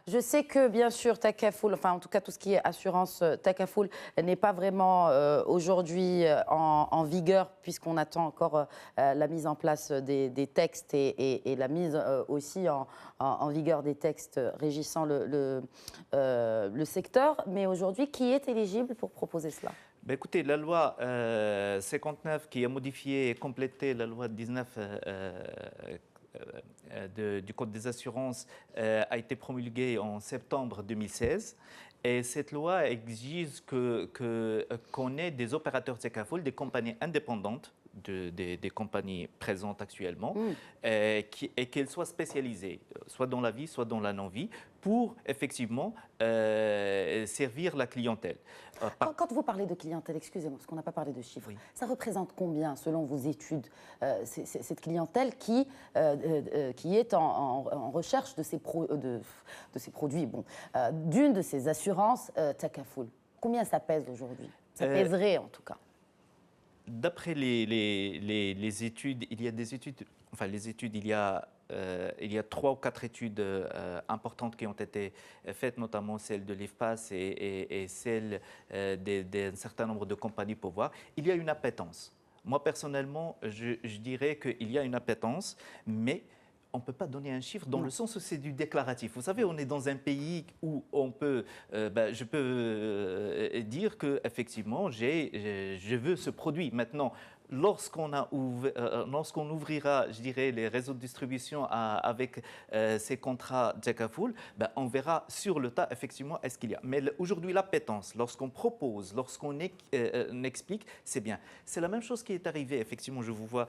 Je sais que bien sûr Takafoul, en tout cas tout ce qui est assurance Takafoul n'est pas vraiment aujourd'hui en vigueur, puisqu'on attend encore la mise en place des textes et la mise aussi en vigueur des textes régissant le secteur. Mais aujourd'hui, qui est éligible pour proposer cela? Écoutez, la loi 59 qui a modifié et complété la loi 19 du Code des assurances a été promulguée en septembre 2016. Et cette loi exige qu'on ait des opérateurs Takafoul, des compagnies indépendantes, des compagnies présentes actuellement, et qu'elles soient spécialisées, soit dans la vie, soit dans la non-vie, pour effectivement servir la clientèle. Quand vous parlez de clientèle, excusez-moi, parce qu'on n'a pas parlé de chiffres, ça représente combien, selon vos études, cette clientèle qui est en recherche de ces produits, d'une de ces assurances Takafoul? Combien ça pèse aujourd'hui? Ça pèserait en tout cas. D'après les études, il y a des études, il y a 3 ou 4 études importantes qui ont été faites, notamment celle de l'IFPAS et celle d'un certain nombre de compagnies pour voir. Il y a une appétence. Moi, personnellement, je dirais qu'il y a une appétence, mais on ne peut pas donner un chiffre dans le sens où c'est du déclaratif. Vous savez, on est dans un pays où je peux dire qu'effectivement, je veux ce produit. Maintenant, lorsqu'on ouvrira, je dirais, les réseaux de distribution avec ces contrats Takafoul, on verra sur le tas, effectivement, est-ce qu'il y a. Mais aujourd'hui, l'appétence, lorsqu'on propose, lorsqu'on explique, c'est bien. C'est la même chose qui est arrivée, effectivement, je vous vois,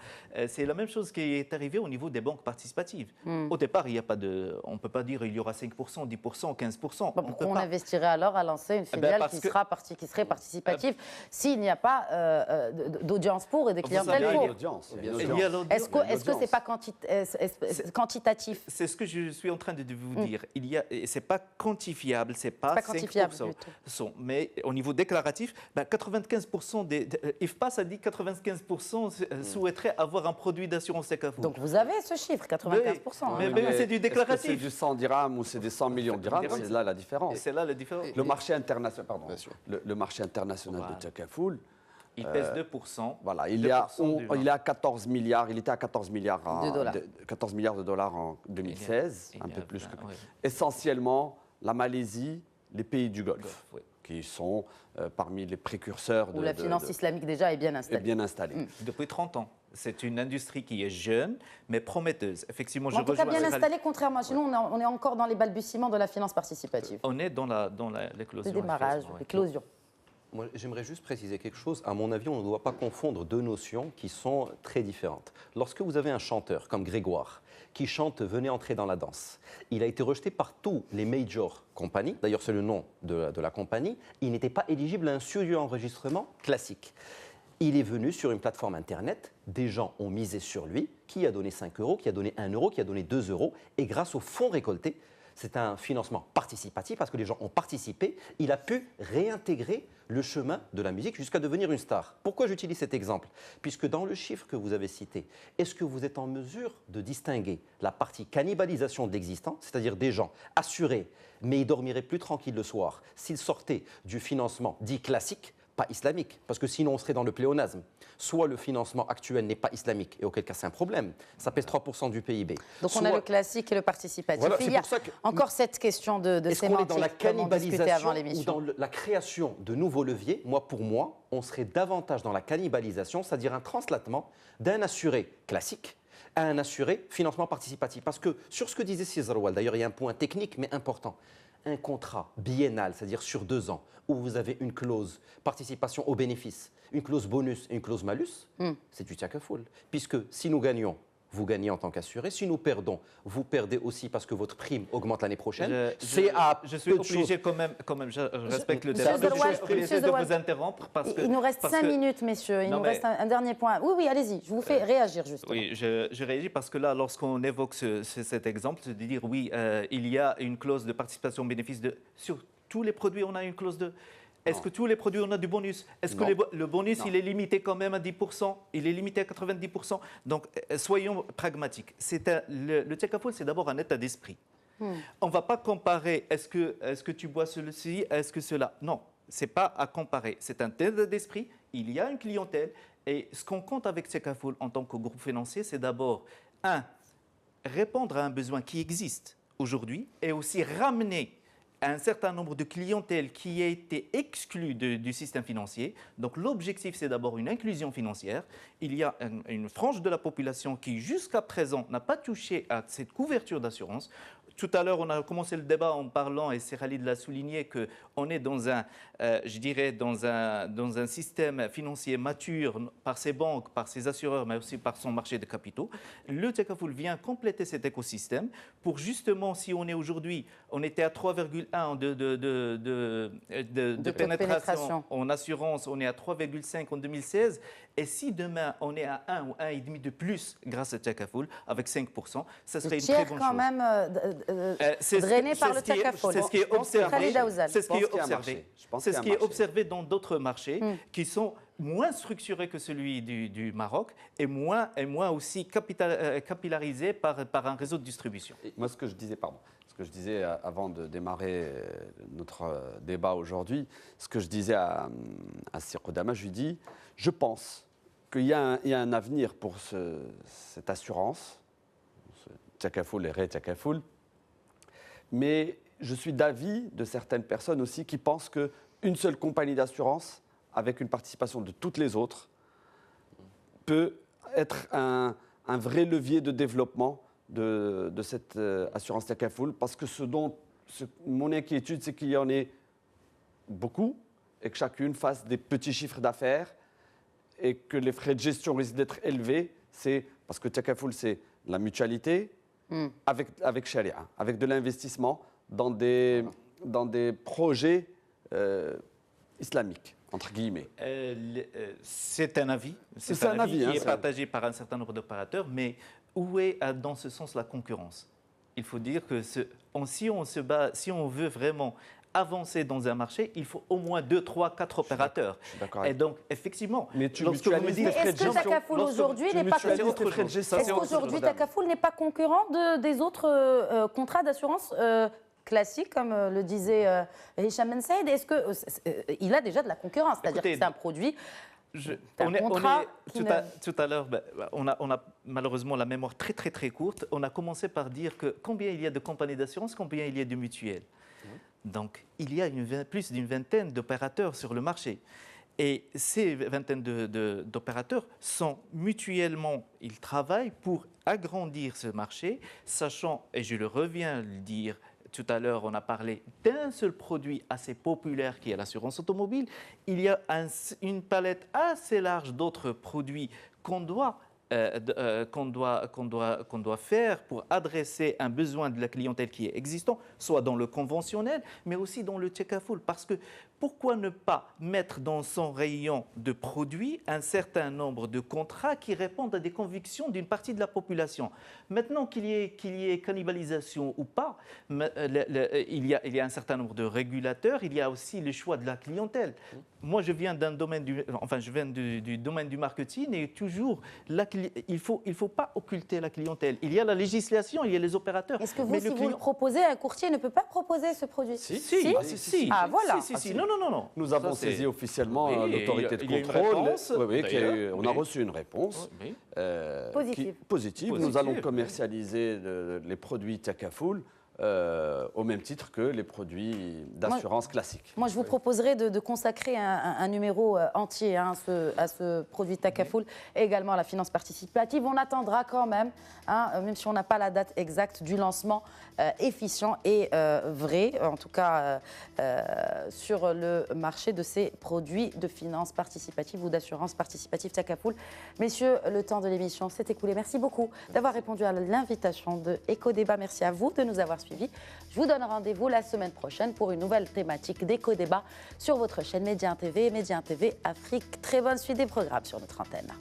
c'est la même chose qui est arrivée au niveau des banques participatives. déclarative. Au départ, il y a pas on ne peut pas dire il y aura 5%, 10%, 15%. Pourquoi on investirait alors à lancer une filiale qui serait participative s'il n'y a pas d'audience pour et de clientèle pour? Est-ce que ce n'est pas quantitatif? C'est ce que je suis en train de vous dire. Ce n'est pas quantifiable, ce n'est pas 5%. Mais au niveau déclaratif, 95% IFPA, ça dit 95% souhaiteraient avoir un produit d'assurance Takaful. Donc vous avez ce chiffre, 95%. Mais c'est du déclaratif. C'est du 100 dirhams ou c'est des 100 millions de dirhams, c'est là la différence. C'est là la différence. Le marché international, le marché international de Takaful, il pèse 2%. Voilà, il est à 14 milliards, il était à 14 milliards de dollars en 2016, un peu plus que essentiellement la Malaisie, les pays du Golfe. Qui sont parmi les précurseurs où la finance islamique déjà est bien installée. Depuis 30 ans. C'est une industrie qui est jeune, mais prometteuse. Effectivement, en tout cas, bien installée, contrairement à chez nous, on est encore dans les balbutiements de la finance participative. On est dans l'éclosion. Le démarrage, l'éclosion. Moi, j'aimerais juste préciser quelque chose. À mon avis, on ne doit pas confondre deux notions qui sont très différentes. Lorsque vous avez un chanteur comme Grégoire qui chante « Venez entrer dans la danse », il a été rejeté par tous les major compagnies, d'ailleurs c'est le nom de la compagnie, il n'était pas éligible à un studio d'enregistrement classique. Il est venu sur une plateforme Internet, des gens ont misé sur lui, qui a donné 5 euros, qui a donné 1 euro, qui a donné 2 euros, et grâce aux fonds récoltés, c'est un financement participatif parce que les gens ont participé, il a pu réintégrer le chemin de la musique jusqu'à devenir une star. Pourquoi j'utilise cet exemple? Puisque dans le chiffre que vous avez cité, est-ce que vous êtes en mesure de distinguer la partie cannibalisation de l'existant, c'est-à-dire des gens assurés, mais ils dormiraient plus tranquilles le soir s'ils sortaient du financement dit classique, pas islamique, parce que sinon on serait dans le pléonasme. Soit le financement actuel n'est pas islamique, et auquel cas c'est un problème, ça pèse 3% du PIB. Donc on a le classique et le participatif. Voilà, il y a encore cette question de sémantique, dans la cannibalisation avant l'émission. ou dans la création de nouveaux leviers? Pour moi, on serait davantage dans la cannibalisation, c'est-à-dire un translatement d'un assuré classique à un assuré financement participatif. Parce que sur ce que disait César, d'ailleurs il y a un point technique mais important, un contrat biennal, c'est-à-dire sur 2 ans, où vous avez une clause participation au bénéfice, une clause bonus et une clause malus, c'est du Takaful. Puisque si nous gagnons, vous gagnez en tant qu'assuré. Si nous perdons, vous perdez aussi parce que votre prime augmente l'année prochaine. Je suis obligé quand même, je respecte le débat, je suis obligé de vous interrompre. Il nous reste 5 minutes, messieurs. Il nous reste un dernier point. Oui, allez-y, je vous fais réagir justement. Oui, je réagis parce que là, lorsqu'on évoque cet exemple, c'est de dire oui, il y a une clause de participation au bénéfice sur tous les produits, on a une clause de... Est-ce que tous les produits, on a du bonus? Est-ce que le bonus, il est limité quand même à 10%? Il est limité à 90%? Donc, soyons pragmatiques. Le Takaful, c'est d'abord un état d'esprit. On ne va pas comparer, est-ce que tu bois ceci, est-ce que cela? Non, ce n'est pas à comparer. C'est un état d'esprit, il y a une clientèle. Et ce qu'on compte avec Takaful en tant que groupe financier, c'est d'abord, répondre à un besoin qui existe aujourd'hui et aussi ramener un certain nombre de clientèles qui a été exclue du système financier. Donc l'objectif, c'est d'abord une inclusion financière. Il y a une frange de la population qui, jusqu'à présent, n'a pas touché à cette couverture d'assurance. Tout à l'heure, on a commencé le débat en parlant, et Khalid l'a souligné, qu'on est dans un système financier mature par ses banques, par ses assureurs, mais aussi par son marché de capitaux. Le Takaful vient compléter cet écosystème pour justement, si on est aujourd'hui, on était à 3,1 de pénétration en assurance, on est à 3,5 en 2016, et si demain on est à 1 ou 1,5 de plus grâce à Takaful, avec 5%, ça serait une très bonne chose. Quand même drainé par le Takaful. C'est ce qui est observé. C'est ce qui est observé dans d'autres marchés qui sont moins structurés que celui du Maroc et moins aussi capillarisés par un réseau de distribution. Moi, ce que je disais avant de démarrer notre débat aujourd'hui, ce que je disais à Sirodama, je lui dis, je pense qu'il y a un avenir pour cette assurance, ce Takaful et Takaful, mais je suis d'avis de certaines personnes aussi qui pensent qu'une seule compagnie d'assurance, avec une participation de toutes les autres, peut être un vrai levier de développement de cette assurance Takaful, parce que mon inquiétude, c'est qu'il y en ait beaucoup et que chacune fasse des petits chiffres d'affaires et que les frais de gestion risquent d'être élevés. C'est parce que Takaful, c'est la mutualité, avec Sharia, avec de l'investissement dans des projets islamiques, entre guillemets. C'est un avis. C'est un avis qui est partagé par un certain nombre d'opérateurs, mais où est dans ce sens la concurrence? Il faut dire que si on veut vraiment avancer dans un marché, il faut au moins 2, 3, 4 opérateurs. Et donc, effectivement, mais lorsque vous me dites est-ce que Takaful aujourd'hui n'est pas concurrent? Est-ce qu'aujourd'hui Takaful n'est pas concurrent des autres contrats d'assurance classiques, comme le disait Hicham Ben Saïd? Est-ce qu'il a déjà de la concurrence? C'est-à-dire que c'est un produit. Tout à l'heure, on a malheureusement la mémoire très très très courte. On a commencé par dire que combien il y a de compagnies d'assurance, combien il y a de mutuelles. Donc, il y a plus d'une vingtaine d'opérateurs sur le marché. Et ces vingtaines d'opérateurs sont mutuellement, ils travaillent pour agrandir ce marché, sachant, et je le reviens à le dire, tout à l'heure, on a parlé d'un seul produit assez populaire qui est l'assurance automobile. Il y a une palette assez large d'autres produits qu'on doit faire pour adresser un besoin de la clientèle qui est existant, soit dans le conventionnel, mais aussi dans le Takaful. Parce que pourquoi ne pas mettre dans son rayon de produits un certain nombre de contrats qui répondent à des convictions d'une partie de la population? Maintenant qu'il y ait cannibalisation ou pas, il y a un certain nombre de régulateurs, il y a aussi le choix de la clientèle. Moi, je viens du domaine du marketing et toujours, il ne faut pas occulter la clientèle. Il y a la législation, il y a les opérateurs. Est-ce que vous, si vous le proposez, un courtier ne peut pas proposer ce produit? Si. Ah, voilà. Non. Nous avons saisi officiellement l'autorité de contrôle. On a reçu une réponse positive. Nous allons commercialiser les produits Takaful au même titre que les produits d'assurance classiques. Moi, je vous proposerais de consacrer un numéro entier à ce produit Takaful et également à la finance participative. On attendra quand même, même si on n'a pas la date exacte du lancement efficient et vrai, en tout cas sur le marché de ces produits de finance participative ou d'assurance participative Takaful. Messieurs, le temps de l'émission s'est écoulé. Merci beaucoup d'avoir répondu à l'invitation de Éco-Débat. Merci à vous de nous avoir suivis. Je vous donne rendez-vous la semaine prochaine pour une nouvelle thématique d'Éco-Débat sur votre chaîne Média TV, Média TV Afrique. Très bonne suite des programmes sur notre antenne.